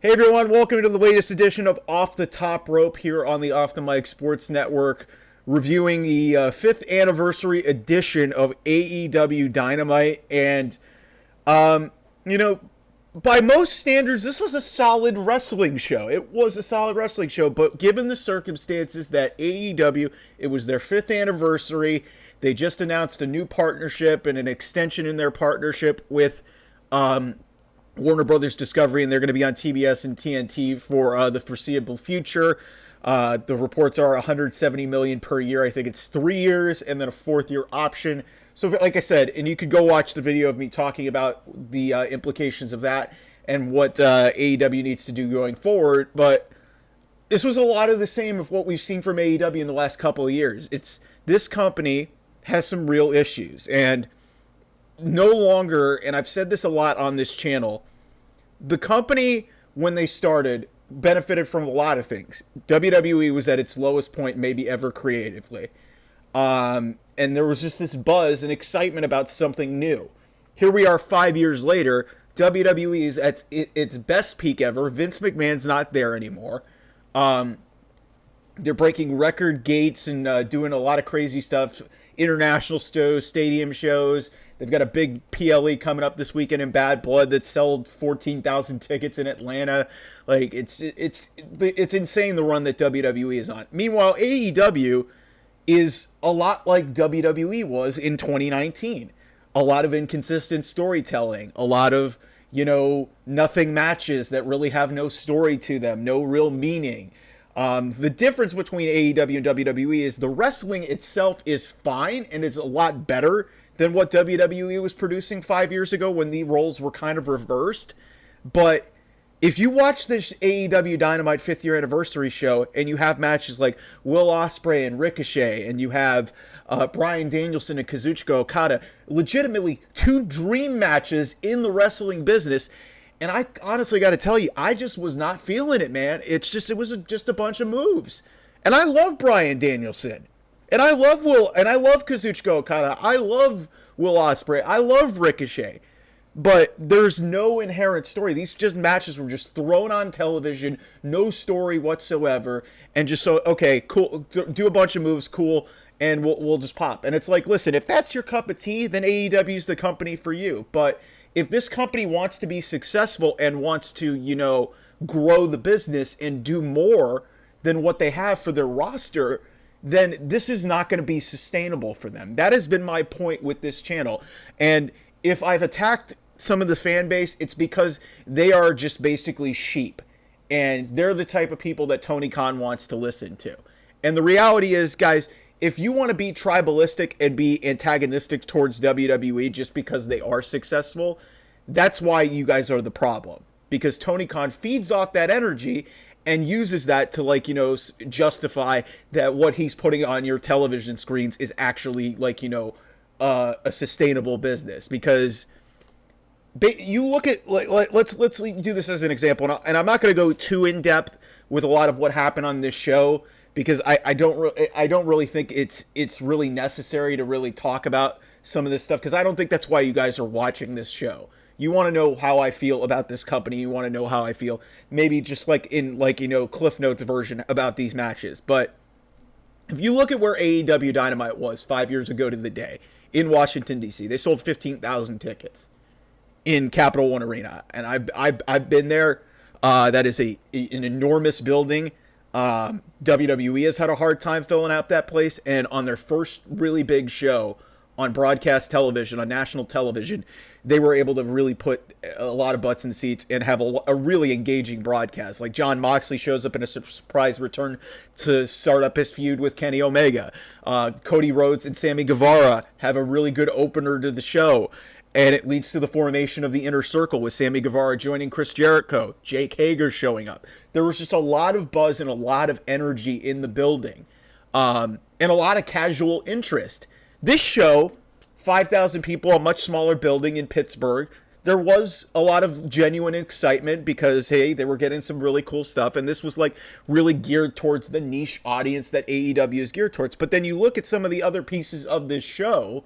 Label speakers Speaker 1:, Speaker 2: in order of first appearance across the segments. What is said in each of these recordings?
Speaker 1: Hey everyone, welcome to the latest edition of Off the Top Rope here on the Off the Mic Sports Network, reviewing the 5th anniversary edition of AEW Dynamite. And, by most standards, this was a solid wrestling show. It was a solid wrestling show, but given the circumstances that AEW, it was their 5th anniversary, they just announced a new partnership and an extension in their partnership with Warner Brothers Discovery, and they're going to be on TBS and TNT for the foreseeable future. The reports are $170 million per year. I think it's 3 years and then a 4th-year option. So, like I said, and you could go watch the video of me talking about the implications of that and what AEW needs to do going forward. But this was a lot of the same of what we've seen from AEW in the last couple of years. This company has some real issues, and no longer, and I've said this a lot on this channel, the company, when they started, benefited from a lot of things. WWE was at its lowest point maybe ever creatively. And there was just this buzz and excitement about something new. Here we are 5 years later. WWE is at its best peak ever. Vince McMahon's not there anymore. They're breaking record gates and doing a lot of crazy stuff. International shows, stadium shows. They've got a big PLE coming up this weekend in Bad Blood that sold 14,000 tickets in Atlanta. Like, it's insane the run that WWE is on. Meanwhile, AEW is a lot like WWE was in 2019. A lot of inconsistent storytelling, a lot of, nothing matches that really have no story to them, no real meaning. The difference between AEW and WWE is the wrestling itself is fine, and it's a lot better than what WWE was producing 5 years ago when the roles were kind of reversed. But if you watch this AEW Dynamite 5th year anniversary show and you have matches like Will Ospreay and Ricochet, and you have Bryan Danielson and Kazuchika Okada, legitimately 2 dream matches in the wrestling business. And I honestly got to tell you, I just was not feeling it, man. It was just a bunch of moves. And I love Bryan Danielson. And I love Kazuchika Okada. I love Will Ospreay. I love Ricochet. But there's no inherent story. These just matches were just thrown on television, no story whatsoever, and just so, okay, cool, do a bunch of moves, cool, and we'll just pop. And it's like, listen, if that's your cup of tea, then AEW's the company for you. But if this company wants to be successful and wants to, grow the business and do more than what they have for their roster, then this is not going to be sustainable for them. That has been my point with this channel. And if I've attacked some of the fan base, it's because they are just basically sheep. And they're the type of people that Tony Khan wants to listen to. And the reality is, guys, if you want to be tribalistic and be antagonistic towards WWE just because they are successful, that's why you guys are the problem. Because Tony Khan feeds off that energy and uses that to, justify that what he's putting on your television screens is actually, a sustainable business. Because you look at, let's do this as an example, and I'm not going to go too in depth with a lot of what happened on this show, because I don't really think it's really necessary to really talk about some of this stuff, because I don't think that's why you guys are watching this show. You want to know how I feel about this company. You want to know how I feel, maybe just in Cliff Notes version about these matches. But if you look at where AEW Dynamite was 5 years ago to the day in Washington, D.C., they sold 15,000 tickets in Capital One Arena. And I've been there. That is an enormous building. WWE has had a hard time filling out that place. And on their first really big show on broadcast television, on national television, they were able to really put a lot of butts in seats and have a really engaging broadcast. Like Jon Moxley shows up in a surprise return to start up his feud with Kenny Omega. Cody Rhodes and Sammy Guevara have a really good opener to the show. And it leads to the formation of the Inner Circle with Sammy Guevara joining Chris Jericho, Jake Hager showing up. There was just a lot of buzz and a lot of energy in the building, and a lot of casual interest. This show, 5,000 people, a much smaller building in Pittsburgh, there was a lot of genuine excitement because, hey, they were getting some really cool stuff. And this was really geared towards the niche audience that AEW is geared towards. But then you look at some of the other pieces of this show,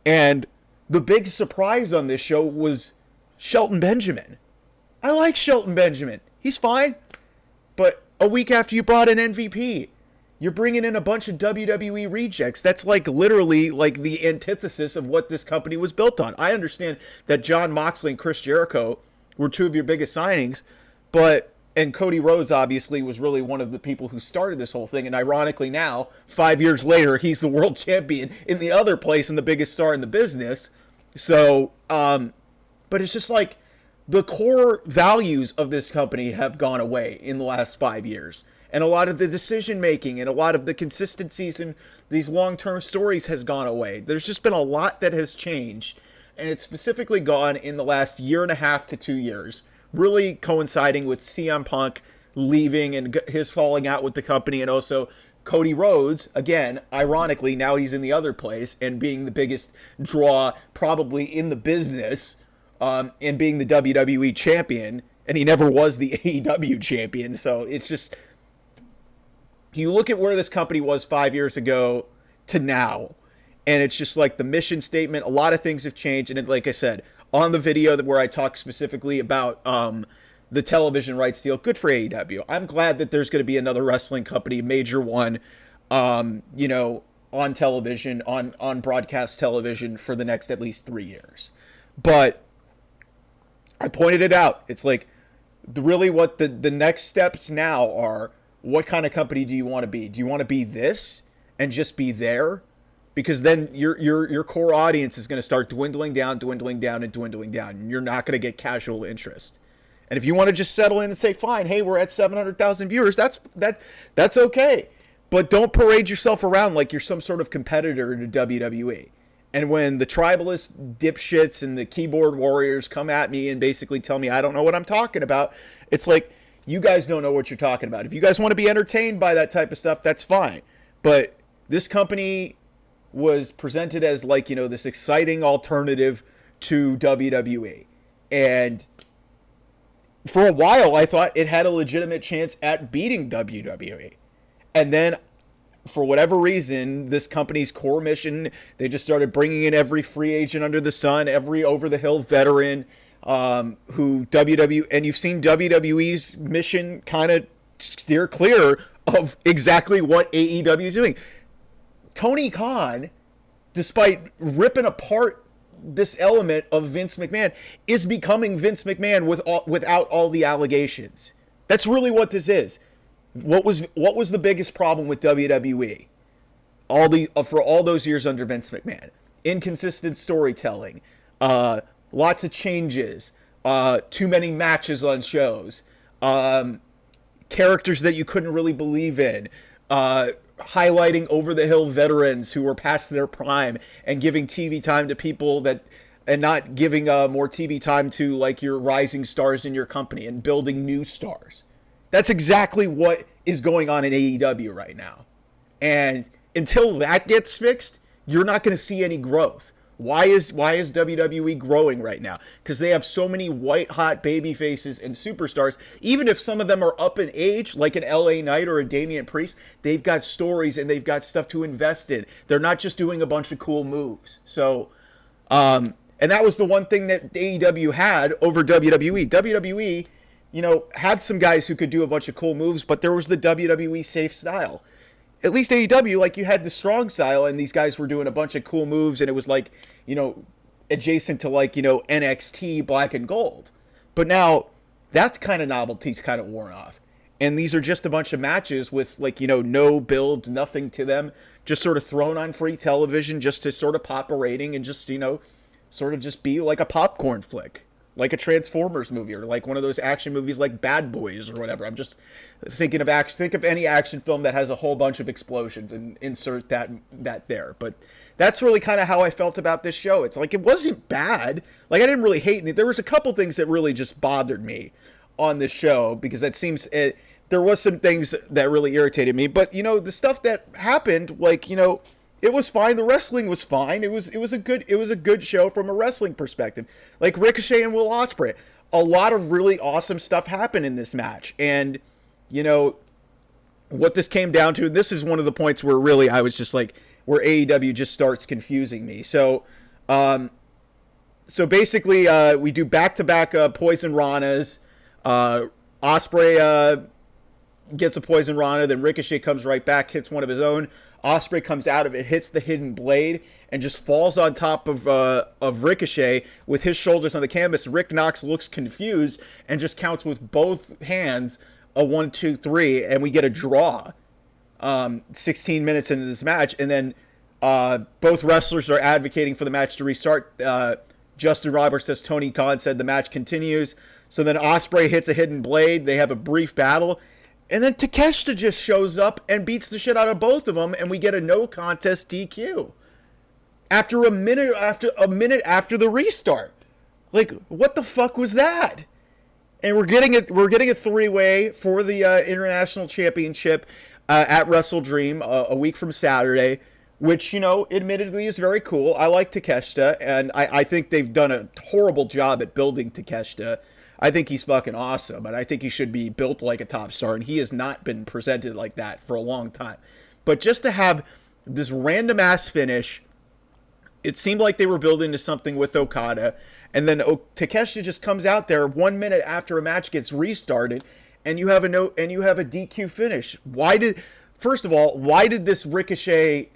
Speaker 1: and the big surprise on this show was Shelton Benjamin. I like Shelton Benjamin. He's fine. But a week after you brought in MVP, you're bringing in a bunch of WWE rejects. That's like literally like the antithesis of what this company was built on. I understand that Jon Moxley and Chris Jericho were two of your biggest signings, and Cody Rhodes obviously was really one of the people who started this whole thing. And ironically now, 5 years later, he's the world champion in the other place and the biggest star in the business. So, but it's just like the core values of this company have gone away in the last 5 years. And a lot of the decision making and a lot of the consistencies in these long-term stories has gone away. There's just been a lot that has changed. And it's specifically gone in the last year and a half to 2 years, really coinciding with CM Punk leaving and his falling out with the company, and also Cody Rhodes, again, ironically, now he's in the other place and being the biggest draw probably in the business, and being the WWE champion, and he never was the AEW champion. So it's just, you look at where this company was 5 years ago to now, and it's just like the mission statement, a lot of things have changed. And like I said, on the video where I talk specifically about the television rights deal, good for AEW. I'm glad that there's going to be another wrestling company, major one, on television, on broadcast television for the next at least 3 years. But I pointed it out. It's like really what the next steps now are. What kind of company do you want to be? Do you want to be this and just be there? Because then your core audience is going to start dwindling down, and you're not going to get casual interest. And if you want to just settle in and say, fine, hey, we're at 700,000 viewers, that's okay. But don't parade yourself around like you're some sort of competitor to WWE. And when the tribalist dipshits and the keyboard warriors come at me and basically tell me I don't know what I'm talking about, it's like, you guys don't know what you're talking about. If you guys want to be entertained by that type of stuff, that's fine. But this company was presented as like, this exciting alternative to WWE. And for a while, I thought it had a legitimate chance at beating WWE. And then, for whatever reason, this company's core mission, they just started bringing in every free agent under the sun, every over-the-hill veteran, who and you've seen WWE's mission kind of steer clear of exactly what AEW is doing. Tony Khan, despite ripping apart this element of Vince McMahon, is becoming Vince McMahon without all the allegations. That's really what this is. What was the biggest problem with WWE? For all those years under Vince McMahon, inconsistent storytelling, lots of changes, too many matches on shows, characters that you couldn't really believe in, highlighting over-the-hill veterans who were past their prime and giving TV time to people and not giving more TV time to like your rising stars in your company and building new stars. That's exactly what is going on in AEW right now. And until that gets fixed, you're not going to see any growth. Why is WWE growing right now? Because they have so many white-hot baby faces and superstars. Even if some of them are up in age, like an LA Knight or a Damian Priest, they've got stories and they've got stuff to invest in. They're not just doing a bunch of cool moves. So, and that was the one thing that AEW had over WWE. WWE, had some guys who could do a bunch of cool moves, but there was the WWE safe style. At least AEW, like, you had the strong style, and these guys were doing a bunch of cool moves, and it was like, adjacent to like, NXT Black and Gold. But now that kind of novelty's kind of worn off. And these are just a bunch of matches with like, no build, nothing to them, just sort of thrown on free television just to sort of pop a rating and just, sort of just be like a popcorn flick. Like a Transformers movie or like one of those action movies like Bad Boys or whatever. I'm just thinking of action. Think of any action film that has a whole bunch of explosions and insert that there. But that's really kind of how I felt about this show. It's like, it wasn't bad. Like, I didn't really hate it. There was a couple things that really just bothered me on this show because there was some things that really irritated me. But, the stuff that happened, like, it was fine. The wrestling was fine. It was a good show from a wrestling perspective. Like Ricochet and Will Ospreay. A lot of really awesome stuff happened in this match. And, what this came down to, and this is one of the points where really I was just like, where AEW just starts confusing me. So basically, we do back-to-back Poison Ranas. Ospreay gets a poison Rana, then Ricochet comes right back, hits one of his own. Ospreay comes out of it, hits the hidden blade, and just falls on top of Ricochet with his shoulders on the canvas. Rick Knox looks confused and just counts with both hands a 1, 2, 3, and we get a draw. 16 minutes into this match, and then both wrestlers are advocating for the match to restart. Justin Roberts says Tony Khan said the match continues. So then Ospreay hits a hidden blade. They have a brief battle. And then Takeshita just shows up and beats the shit out of both of them, and we get a no contest DQ. After a minute after the restart. Like, what the fuck was that? And we're getting a three-way for the International Championship at Wrestle Dream a week from Saturday, which, admittedly is very cool. I like Takeshita, and I think they've done a horrible job at building Takeshita. I think he's fucking awesome, and I think he should be built like a top star, and he has not been presented like that for a long time. But just to have this random-ass finish, it seemed like they were building to something with Okada, and then Takeshita just comes out there 1 minute after a match gets restarted, and you have a DQ finish. First of all, why did this Ricochet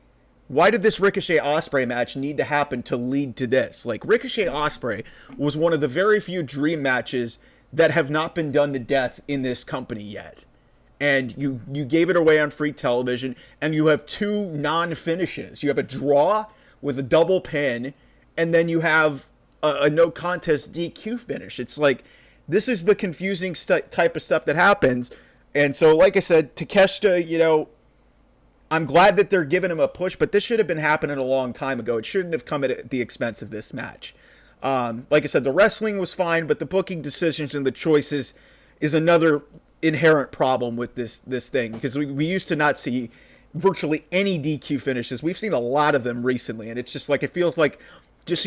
Speaker 1: Ospreay match need to happen to lead to this? Like, Ricochet Ospreay was one of the very few dream matches that have not been done to death in this company yet. And you gave it away on free television, and you have two non-finishes. You have a draw with a double pin, and then you have a no contest DQ finish. It's like, this is the confusing type of stuff that happens. And so, like I said, Takeshita, I'm glad that they're giving him a push, but this should have been happening a long time ago. It shouldn't have come at the expense of this match. Like I said, the wrestling was fine, but the booking decisions and the choices is another inherent problem with this thing, because we used to not see virtually any DQ finishes. We've seen a lot of them recently, and it's just like, it feels like just,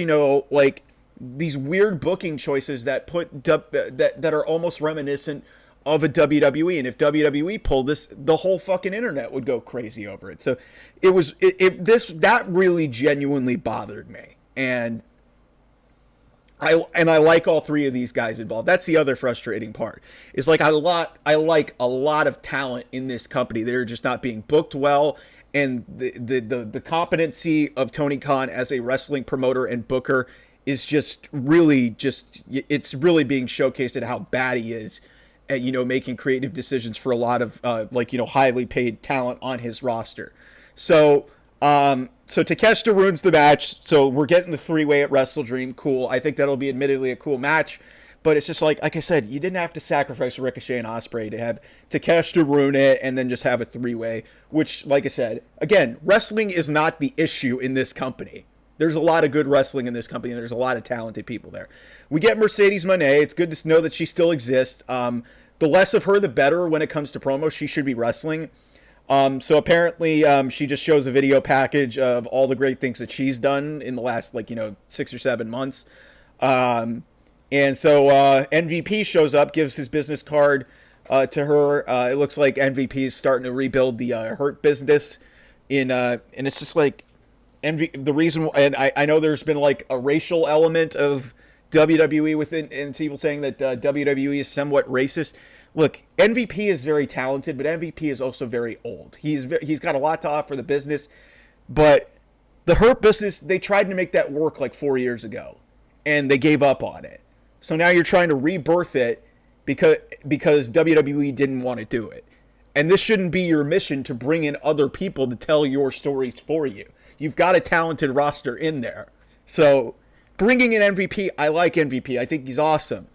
Speaker 1: like these weird booking choices that that are almost reminiscent of a WWE, and if WWE pulled this, the whole fucking internet would go crazy over it. So that really genuinely bothered me, and I like all three of these guys involved. That's the other frustrating part. Is like I like a lot of talent in this company. They're just not being booked well, and the competency of Tony Khan as a wrestling promoter and booker is it's really being showcased at how bad he is at, making creative decisions for a lot of highly paid talent on his roster. So Takeshita ruins the match. So we're getting the three-way at Wrestle Dream. Cool. I think that'll be admittedly a cool match, but it's just like I said, you didn't have to sacrifice Ricochet and Ospreay to have Takeshita ruin it and then just have a three-way, which, like I said, again, wrestling is not the issue in this company. There's a lot of good wrestling in this company, and there's a lot of talented people there. We get Mercedes Moné. It's good to know that she still exists. The less of her, the better when it comes to promo. She should be wrestling. So apparently she just shows a video package of all the great things that she's done in the last 6 or 7 months. And so MVP shows up, gives his business card to her. It looks like MVP is starting to rebuild the Hurt business and it's just like the reason, and I know there's been like a racial element of WWE within, and people saying that WWE is somewhat racist. Look, MVP is very talented, but MVP is also very old. He's got a lot to offer the business, but the Hurt business, they tried to make that work like 4 years ago, and they gave up on it. So now you're trying to rebirth it because WWE didn't want to do it. And this shouldn't be your mission to bring in other people to tell your stories for you. You've got a talented roster in there. So bringing in MVP, I like MVP. I think he's awesome.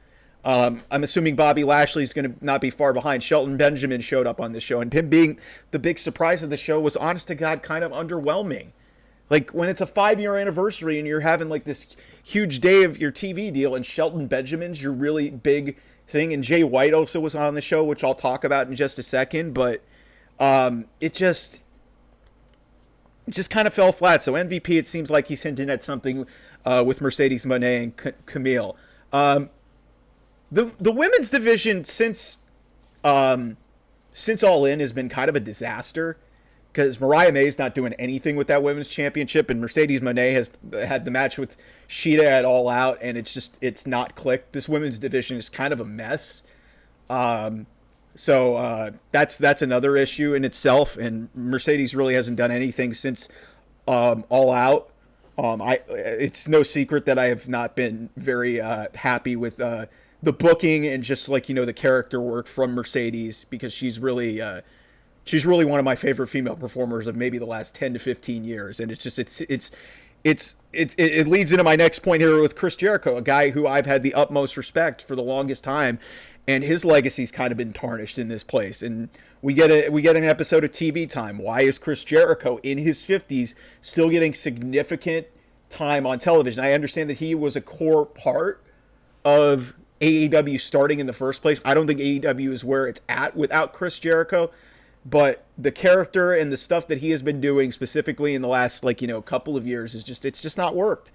Speaker 1: I'm assuming Bobby Lashley is going to not be far behind. Shelton Benjamin showed up on this show, and him being the big surprise of the show was, honest to God, kind of underwhelming. Like, when it's a 5-year anniversary and you're having like this huge day of your TV deal, and Shelton Benjamin's your really big thing, and Jay White also was on the show, which I'll talk about in just a second, but it just kind of fell flat. So MVP, it seems like he's hinting at something with Mercedes Moné and Camille. The women's division since All In has been kind of a disaster, because Mariah May's not doing anything with that women's championship, and Mercedes Moné has had the match with Shida at All Out, and it's not clicked. This women's division is kind of a mess. That's another issue in itself, and Mercedes really hasn't done anything since All Out. It's no secret that I have not been very happy with the booking and just like the character work from Mercedes, because she's really one of my favorite female performers of maybe the last 10 to 15 years, and it leads into my next point here with Chris Jericho, a guy who I've had the utmost respect for the longest time, and his legacy's kind of been tarnished in this place. And we get an episode of TV time. Why is Chris Jericho in his 50s still getting significant time on television? I understand that he was a core part of AEW starting in the first place. I don't think AEW is where it's at without Chris Jericho, but the character and the stuff that he has been doing specifically in the last couple of years it's just not worked.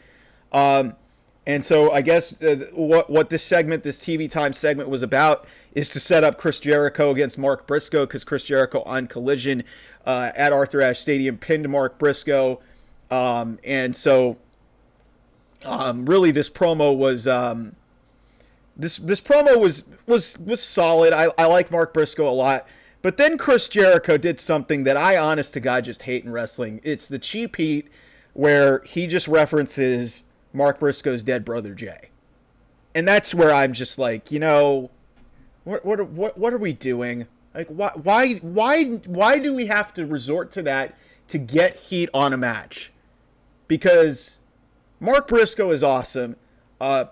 Speaker 1: And so I guess what this TV time segment was about is to set up Chris Jericho against Mark Briscoe, because Chris Jericho on Collision at Arthur Ashe Stadium pinned Mark Briscoe. And so really this promo was this promo was solid. I like Mark Briscoe a lot. But then Chris Jericho did something that I, honest to God, just hate in wrestling. It's the cheap heat where he just references Mark Briscoe's dead brother Jay, and that's where I'm just like, what are we doing? Like, why do we have to resort to that to get heat on a match? Because Mark Briscoe is awesome.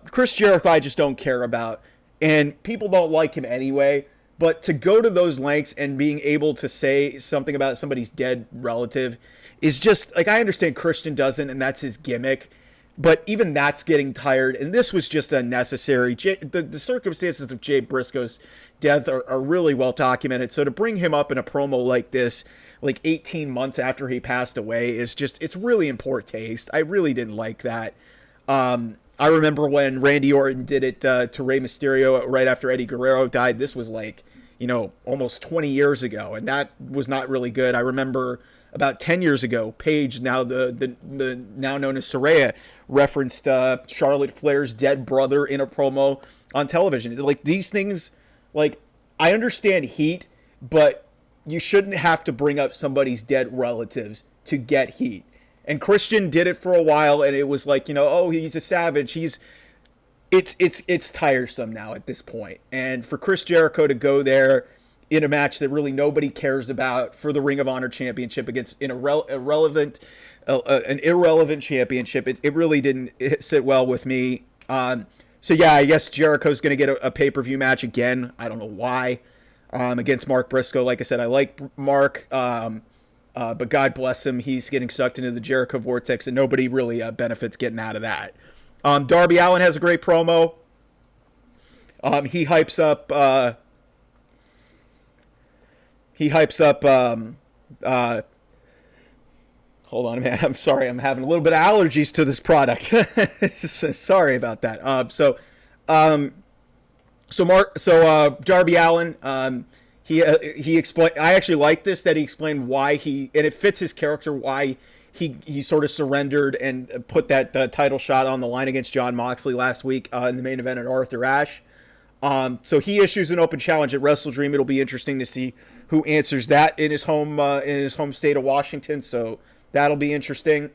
Speaker 1: Chris Jericho I just don't care about, and people don't like him anyway. But to go to those lengths and being able to say something about somebody's dead relative is just, like, I understand Christian doesn't, and that's his gimmick, but even that's getting tired, and this was just unnecessary. The circumstances of Jay Briscoe's death are really well documented, so to bring him up in a promo like this, like 18 months after he passed away, it's really in poor taste. I really didn't like that. I remember when Randy Orton did it to Rey Mysterio right after Eddie Guerrero died. This was almost 20 years ago, and that was not really good. I remember about 10 years ago, Paige, now the now known as Saraya, referenced Charlotte Flair's dead brother in a promo on television. Like, these things, like, I understand heat, but you shouldn't have to bring up somebody's dead relatives to get heat. And Christian did it for a while, and it was like, oh, he's a savage. It's tiresome now at this point. And for Chris Jericho to go there in a match that really nobody cares about for the Ring of Honor Championship against an irrelevant championship, it really didn't sit well with me. So yeah, I guess Jericho's going to get a pay-per-view match again. I don't know why. Against Mark Briscoe. Like I said, I like Mark. But God bless him, he's getting sucked into the Jericho vortex, and nobody really benefits getting out of that. Darby Allin has a great promo. He hypes up. Hold on, man. I'm sorry. I'm having a little bit of allergies to this product. Sorry about that. Darby Allin. He explained. I actually like this, that he explained why and it fits his character, why he sort of surrendered and put that title shot on the line against Jon Moxley last week in the main event at Arthur Ashe. So he issues an open challenge at WrestleDream. It'll be interesting to see who answers that in his home state of Washington. So that'll be interesting.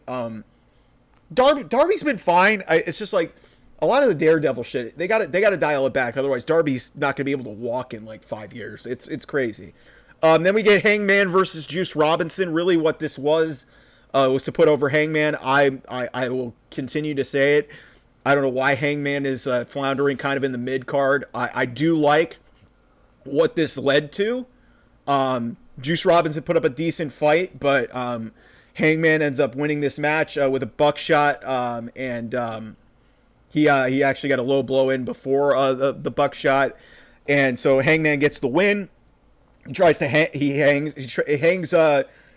Speaker 1: Darby's been fine. It's just like a lot of the Daredevil shit. They got to dial it back. Otherwise, Darby's not going to be able to walk in like 5 years. It's crazy. Then we get Hangman versus Juice Robinson. Really, what this was to put over Hangman. I will continue to say it. I don't know why Hangman is floundering kind of in the mid card. I do like what this led to. Juice Robinson put up a decent fight, but Hangman ends up winning this match with a buckshot, and he actually got a low blow in before the buckshot, and so Hangman gets the win. He tries to hangs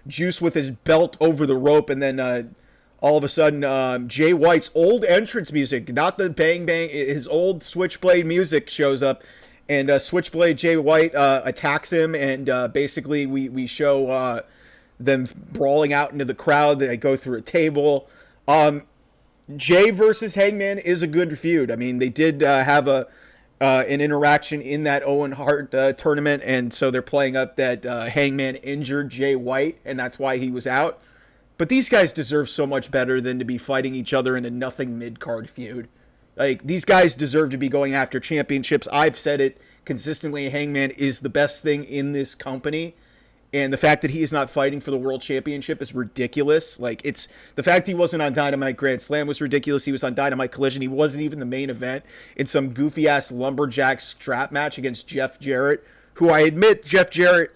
Speaker 1: Juice with his belt over the rope, and then all of a sudden Jay White's old entrance music, not the bang bang, his old Switchblade music shows up. And Switchblade Jay White attacks him, and basically we show them brawling out into the crowd. They go through a table. Jay versus Hangman is a good feud. I mean, they did have a an interaction in that Owen Hart tournament, and so they're playing up that Hangman injured Jay White, and that's why he was out. But these guys deserve so much better than to be fighting each other in a nothing mid-card feud. Like, these guys deserve to be going after championships. I've said it consistently, Hangman is the best thing in this company. And the fact that he is not fighting for the world championship is ridiculous. Like, it's the fact he wasn't on Dynamite Grand Slam was ridiculous. He was on Dynamite Collision. He wasn't even the main event in some goofy ass lumberjack strap match against Jeff Jarrett, who I admit Jeff Jarrett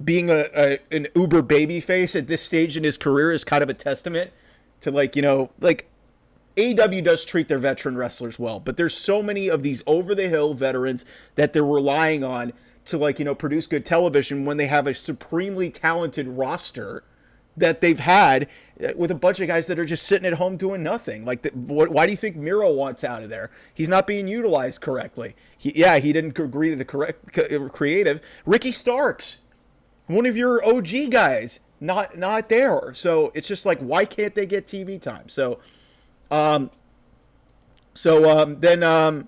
Speaker 1: being an uber babyface at this stage in his career is kind of a testament to, like, you know, like, AEW does treat their veteran wrestlers well, but there's so many of these over the hill veterans that they're relying on to, like, you know, produce good television when they have a supremely talented roster that they've had with a bunch of guys that are just sitting at home doing nothing. Like, why do you think Miro wants out of there? He's not being utilized correctly. He didn't agree to the correct creative. Ricky Starks, one of your OG guys, not there. So it's just like, why can't they get TV time? Then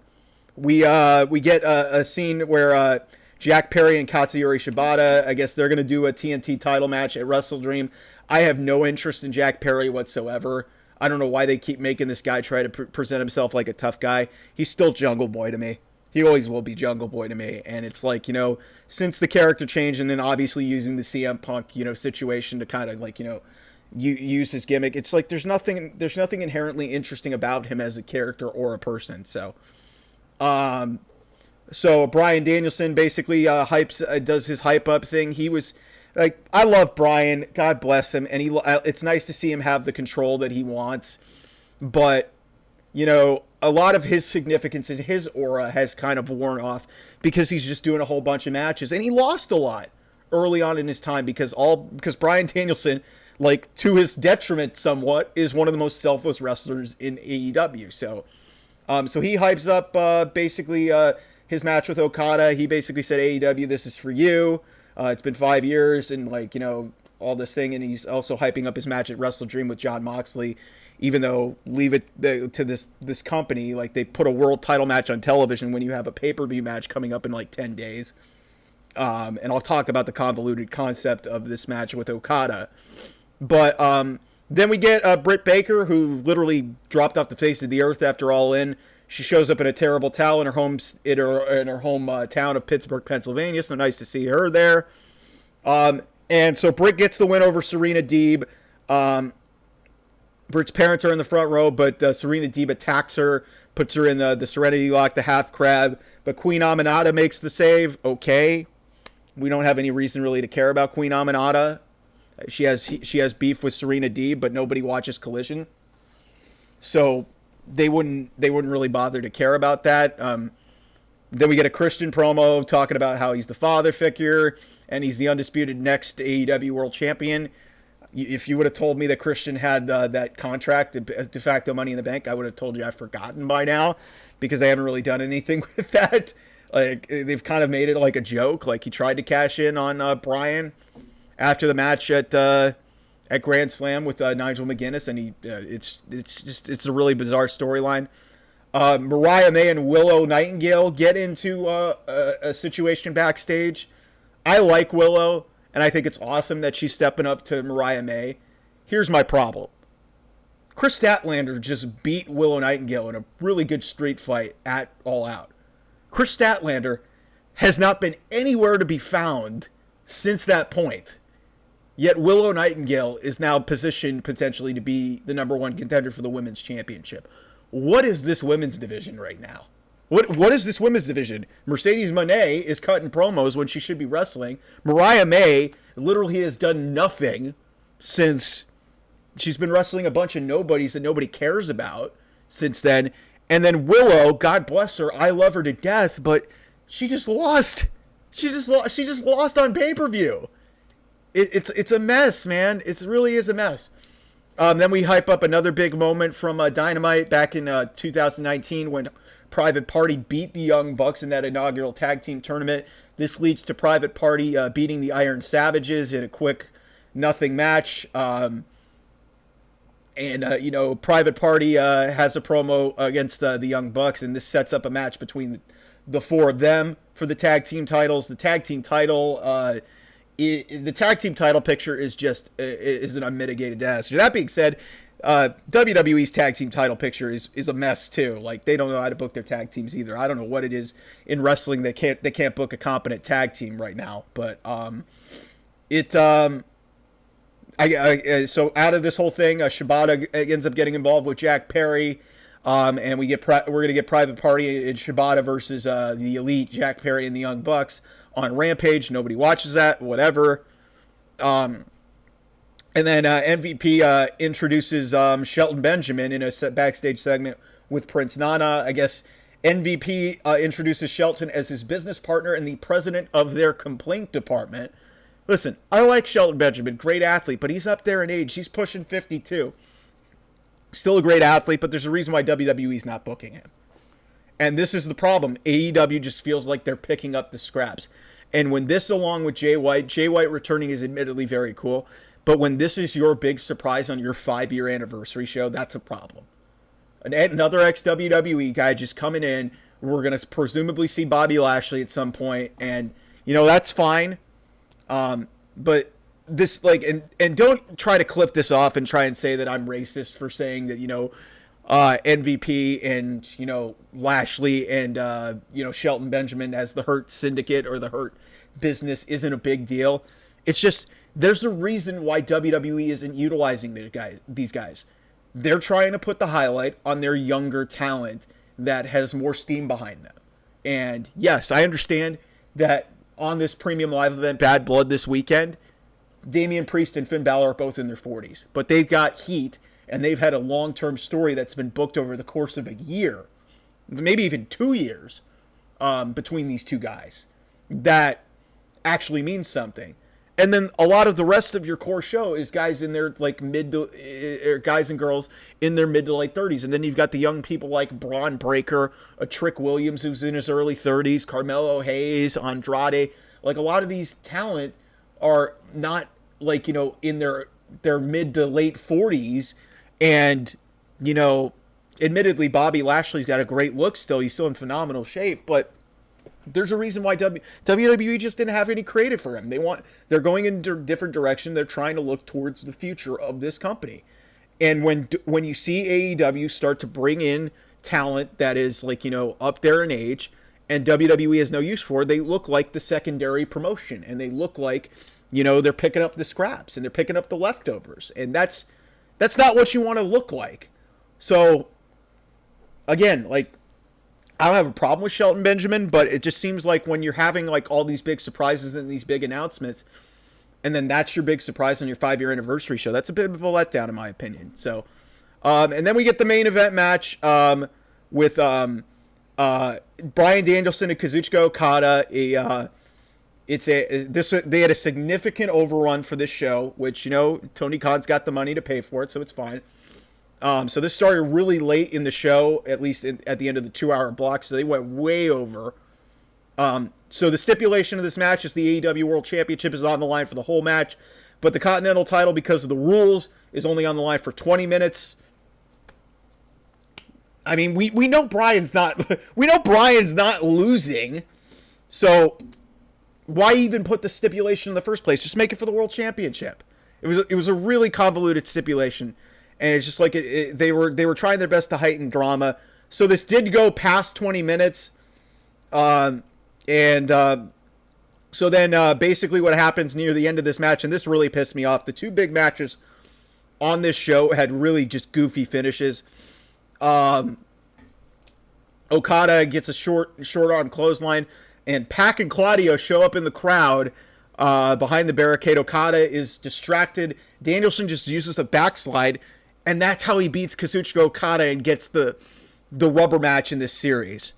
Speaker 1: we get a scene where Jack Perry and Katsuyori Shibata, I guess they're going to do a TNT title match at Wrestle Dream. I have no interest in Jack Perry whatsoever. I don't know why they keep making this guy try to present himself like a tough guy. He's still Jungle Boy to me. He always will be Jungle Boy to me. And it's like, you know, since the character change and then obviously using the CM Punk, you know, situation to kind of, like, you know, use his gimmick, it's like there's nothing inherently interesting about him as a character or a person. So Bryan Danielson basically does his hype up thing. He was like, I love Bryan, God bless him, and it's nice to see him have the control that he wants, but, you know, a lot of his significance and his aura has kind of worn off because he's just doing a whole bunch of matches, and he lost a lot early on in his time because Bryan Danielson, like, to his detriment somewhat, is one of the most selfless wrestlers in AEW. So he hypes up basically his match with Okada. He basically said, AEW, this is for you. It's been 5 years and, like, you know, all this thing. And he's also hyping up his match at Wrestle Dream with Jon Moxley, even though leave it to this company. Like, they put a world title match on television when you have a pay-per-view match coming up in like 10 days. And I'll talk about the convoluted concept of this match with Okada. But then we get Britt Baker, who literally dropped off the face of the earth after All In. She shows up in a terrible towel in her home town of Pittsburgh, Pennsylvania. So nice to see her there. And so Britt gets the win over Serena Deeb. Britt's parents are in the front row, but Serena Deeb attacks her, puts her in the Serenity Lock, the half crab. But Queen Aminata makes the save. Okay, we don't have any reason really to care about Queen Aminata. She has beef with Serena Deeb, but nobody watches Collision, so they wouldn't really bother to care about that. Then we get a Christian promo talking about how he's the father figure and he's the undisputed next AEW World Champion. If you would have told me that Christian had that contract, de facto Money in the Bank, I would have told you I've forgotten by now because they haven't really done anything with that. Like, they've kind of made it like a joke. Like, he tried to cash in on Bryan after the match at Grand Slam with Nigel McGuinness, and it's a really bizarre storyline. Mariah May and Willow Nightingale get into a situation backstage. I like Willow, and I think it's awesome that she's stepping up to Mariah May. Here's my problem. Chris Statlander just beat Willow Nightingale in a really good street fight at All Out. Chris Statlander has not been anywhere to be found since that point. Yet Willow Nightingale is now positioned potentially to be the number one contender for the women's championship. What is this women's division right now? What is this women's division? Mercedes Moné is cutting promos when she should be wrestling. Mariah May literally has done nothing since she's been wrestling a bunch of nobodies that nobody cares about since then. And then Willow, God bless her, I love her to death, but she just lost. She just lost on pay-per-view. It's a mess, man. It really is a mess. Then we hype up another big moment from Dynamite back in 2019 when Private Party beat the Young Bucks in that inaugural tag team tournament. This leads to Private Party beating the Iron Savages in a quick nothing match. Private Party has a promo against the Young Bucks, and this sets up a match between the four of them for the tag team titles. The tag team title, the tag team title picture is just is an unmitigated disaster. That being said, WWE's tag team title picture is a mess too. Like, they don't know how to book their tag teams either. I don't know what it is in wrestling. They can't book a competent tag team right now. But so out of this whole thing, Shibata ends up getting involved with Jack Perry, and we're gonna get Private Party in Shibata versus the Elite, Jack Perry and the Young Bucks on Rampage. Nobody watches that. Whatever. And then MVP introduces Shelton Benjamin in a backstage segment with Prince Nana. I guess MVP introduces Shelton as his business partner and the president of their complaint department. Listen, I like Shelton Benjamin, great athlete, but he's up there in age. He's pushing 52. Still a great athlete, but there's a reason why WWE's not booking him. And this is the problem. AEW just feels like they're picking up the scraps. And when this, along with Jay White returning is admittedly very cool, but when this is your big surprise on your 5-year anniversary show, that's a problem. Another ex-WWE guy just coming in. We're going to presumably see Bobby Lashley at some point, and, that's fine. But this, like, and don't try to clip this off and try and say that I'm racist for saying that, MVP and, Lashley and, Shelton Benjamin as the Hurt Syndicate or the Hurt business isn't a big deal. It's just, there's a reason why WWE isn't utilizing these guys. They're trying to put the highlight on their younger talent that has more steam behind them. And yes, I understand that on this premium live event, Bad Blood, this weekend, Damian Priest and Finn Balor are both in their 40s. But they've got heat, and they've had a long-term story that's been booked over the course of a year, maybe even 2 years, between these two guys. That actually means something. And then a lot of the rest of your core show is guys in their guys and girls in their mid to late 30s. And then you've got the young people like Braun Breaker, a Trick Williams who's in his early 30s, Carmelo Hayes, Andrade. Like, a lot of these talent are not in their mid to late 40s. And, admittedly, Bobby Lashley's got a great look still. He's still in phenomenal shape, but there's a reason why WWE just didn't have any creative for him. They're going in a different direction. They're trying to look towards the future of this company. And when you see AEW start to bring in talent that is up there in age, and WWE has no use for, they look like the secondary promotion, and they look like they're picking up the scraps and they're picking up the leftovers, and that's not what you want to look like. So again, I don't have a problem with Shelton Benjamin, but it just seems like when you're having all these big surprises and these big announcements, and then that's your big surprise on your 5-year anniversary show, that's a bit of a letdown in my opinion. So, and then we get the main event match with Bryan Danielson and Kazuchika Okada. They had a significant overrun for this show, which Tony Khan's got the money to pay for it, so it's fine. So this started really late in the show, at least at the end of the 2-hour block, so they went way over. So the stipulation of this match is the AEW World Championship is on the line for the whole match, but the Continental title, because of the rules, is only on the line for 20 minutes. I mean, we know Bryan's not losing, so why even put the stipulation in the first place? Just make it for the World Championship. It was a really convoluted stipulation. And it's just they were trying their best to heighten drama. So this did go past 20 minutes. So then basically what happens near the end of this match, and this really pissed me off, the two big matches on this show had really just goofy finishes. Okada gets a short arm clothesline, and Pac and Claudio show up in the crowd behind the barricade. Okada is distracted. Danielson just uses a backslide, and that's how he beats Kazuchika Okada and gets the rubber match in this series.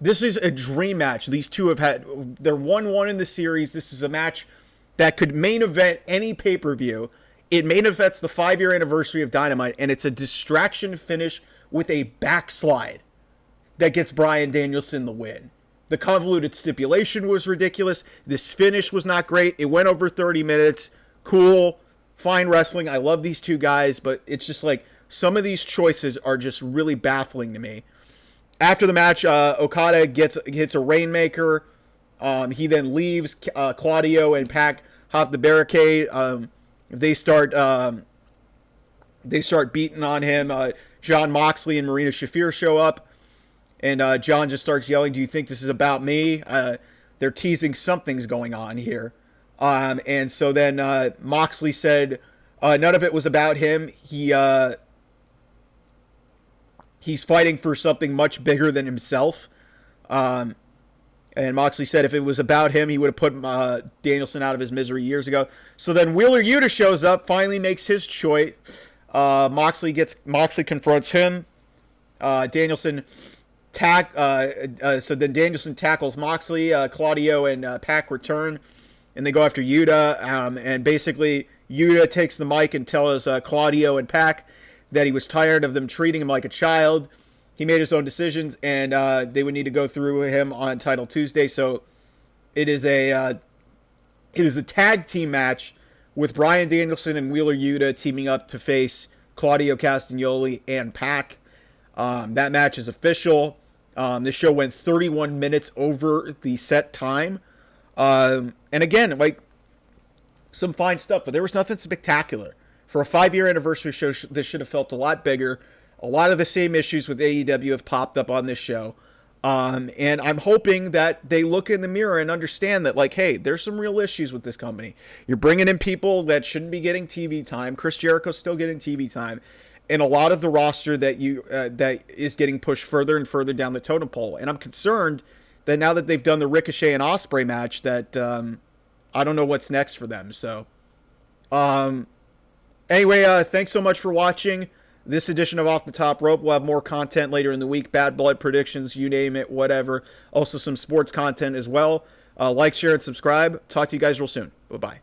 Speaker 1: This is a dream match. These two they're 1-1 in the series. This is a match that could main event any pay-per-view. It main events the 5-year anniversary of Dynamite, and it's a distraction finish with a backslide that gets Bryan Danielson the win. The convoluted stipulation was ridiculous. This finish was not great. It went over 30 minutes. Cool. Fine wrestling. I love these two guys, but it's just some of these choices are just really baffling to me. After the match, Okada hits a Rainmaker. He then leaves. Claudio and Pac hop the barricade. They start beating on him. John Moxley and Marina Shafir show up, and John just starts yelling, "Do you think this is about me?" They're teasing something's going on here. And so then Moxley said none of it was about him. He's fighting for something much bigger than himself. And Moxley said if it was about him, he would have put Danielson out of his misery years ago. So then Wheeler Yuta shows up, finally makes his choice. Moxley confronts him. Danielson so then Danielson tackles Moxley. Claudio and Pac return, and they go after Yuta. And basically, Yuta takes the mic and tells Claudio and Pac that he was tired of them treating him like a child. He made his own decisions, and they would need to go through him on Title Tuesday. So it is a tag team match with Bryan Danielson and Wheeler Yuta teaming up to face Claudio Castagnoli and Pac. That match is official. This show went 31 minutes over the set time. And again, like, some fine stuff, but there was nothing spectacular. For a 5-year anniversary show, this should have felt a lot bigger. A lot of the same issues with AEW have popped up on this show. And I'm hoping that they look in the mirror and understand that, like, hey, there's some real issues with this company. You're bringing in people that shouldn't be getting TV time. Chris Jericho's still getting TV time. And a lot of the roster that is getting pushed further and further down the totem pole. And I'm concerned that now that they've done the Ricochet and Ospreay match, that I don't know what's next for them. So, anyway, thanks so much for watching this edition of Off the Top Rope. We'll have more content later in the week. Bad Blood predictions, you name it, whatever. Also some sports content as well. Like, share, and subscribe. Talk to you guys real soon. Bye-bye.